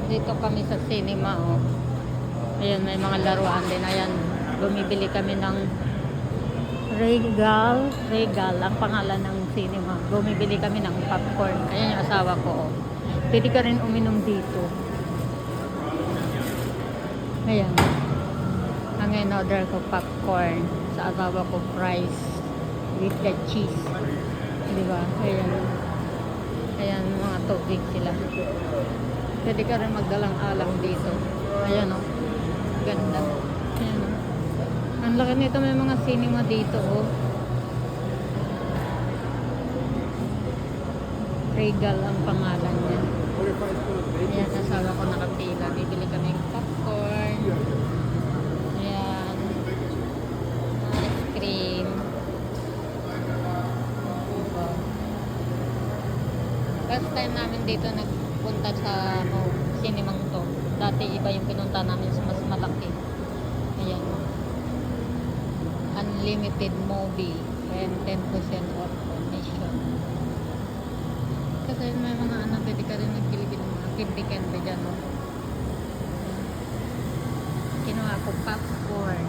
Dito kami sa cinema, oh. Ayan, may mga laruan din. Ayan, bumibili kami ng Regal. Regal, ang pangalan ng cinema. Bumibili kami ng popcorn. Ayan yung asawa ko, oh. Pwede ka rin uminom dito. Ayan. Ang in-order ko popcorn. Sa asawa ko fries with the cheese. Diba? Ayan. Ayan, mga tubig sila. Pwede ka rin magdalang alam dito. Ayan, oh. Ganda. Ayan, oh. Ang laki nito, may mga cinema dito, oh. Regal ang pangalan niya. Ayan, asawa ko nakapila. Bibili kami ng popcorn. Ayan. Ice cream. First time namin dito nagpunta sa cinemang to. Dati iba yung pinunta namin sa mas malaki. Ayan. Unlimited movie. And 10% off commission. Kasi may mga anak, pwede ka rin nagbilibid ng mga candy-candy dyan. No? Kinuha ko popcorn.